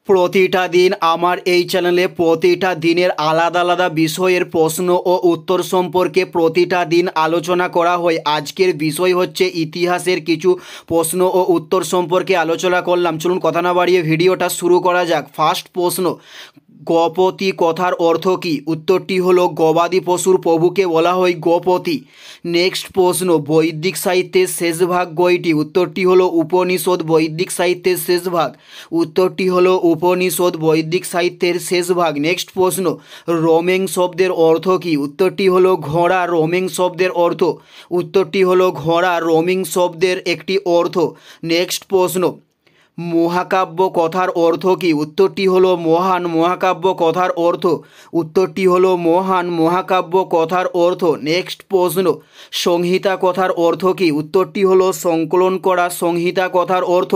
প্রতিটা দিন আমার এই চ্যানেলে প্রতিটা দিনের আলাদা আলাদা বিষয়ের প্রশ্ন ও উত্তর সম্পর্কে প্রতিটা দিন আলোচনা করা হয়। আজকের বিষয় হচ্ছে ইতিহাসের কিছু প্রশ্ন ও উত্তর সম্পর্কে আলোচনা করলাম। চলুন কথা না বাড়িয়ে ভিডিওটা শুরু করা যাক। ফার্স্ট প্রশ্ন, গোপতি কথার অর্থ কী? উত্তরটি হলো গবাদি পশুর প্রভুকে বলা হয় গোপতি। নেক্সট প্রশ্ন, বৈদিক সাহিত্যের শেষ ভাগ কয়টি? উত্তরটি হলো উপনিষদ বৈদিক সাহিত্যের শেষ ভাগ। উত্তরটি হলো উপনিষদ বৈদিক সাহিত্যের শেষ ভাগ। নেক্সট প্রশ্ন, রোমেং শব্দের অর্থ কী? উত্তরটি হলো ঘোড়া। রোমেং শব্দের অর্থ, উত্তরটি হলো ঘোড়া রোমিং শব্দের একটি অর্থ। নেক্সট প্রশ্ন, মহাকাব্য কথার অর্থ কী? উত্তরটি হলো মহান। মহাকাব্য কথার অর্থ, উত্তরটি হলো মহান মহাকাব্য কথার অর্থ। নেক্সট প্রশ্ন, সংহিতা কথার অর্থ কী? উত্তরটি হলো সংকলন করা। সংহিতা কথার অর্থ,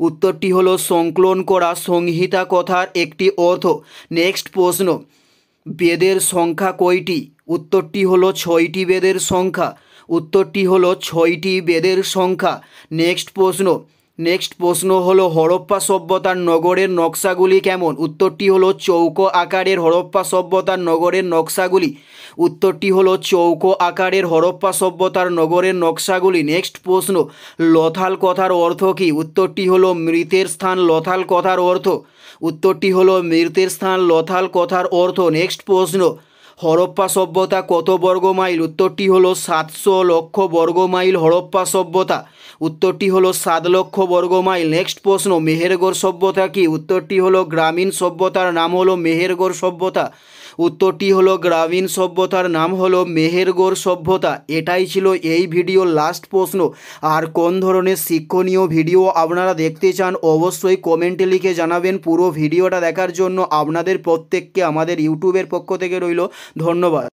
উত্তরটি হলো সংকলন করা সংহিতা কথার একটি অর্থ। নেক্সট প্রশ্ন, বেদের সংখ্যা কয়টি? উত্তরটি হলো 6টি বেদের সংখ্যা। উত্তরটি হলো 6টি বেদের সংখ্যা। নেক্সট প্রশ্ন হলো হরপ্পা সভ্যতার নগরের নকশাগুলি কেমন? উত্তরটি হলো চৌকো আকারের হরপ্পা সভ্যতার নগরের নকশাগুলি। উত্তরটি হলো চৌকো আকারের হরপ্পা সভ্যতার নগরের নকশাগুলি। নেক্সট প্রশ্ন, লথাল কথার অর্থ কী? উত্তরটি হলো মৃতের স্থান। লথাল কথার অর্থ, উত্তরটি হলো মৃতের স্থান লথাল কথার অর্থ। নেক্সট প্রশ্ন, হরপ্পা সভ্যতা কত বর্গ মাইল? উত্তরটি হলো 700 লক্ষ বর্গ মাইল হরপ্পা সভ্যতা। উত্তরটি হলো 7 লক্ষ বর্গ মাইল। নেক্সট প্রশ্ন, মেহেরগড় সভ্যতা কি? উত্তরটি হলো গ্রামীণ সভ্যতার নাম হলো মেহেরগড় সভ্যতা। উত্তরটি হলো গ্রামীণ সভ্যতার নাম হলো মেহেরগড় সভ্যতা। এটাই ছিল এই ভিডিওর লাস্ট প্রশ্ন। আর কোন ধরনের শিক্ষণীয় ভিডিও আপনারা দেখতে চান অবশ্যই কমেন্টে লিখে জানাবেন। পুরো ভিডিওটা দেখার জন্য আপনাদের প্রত্যেককে আমাদের ইউটিউবের পক্ষ থেকে রইল ধন্যবাদ।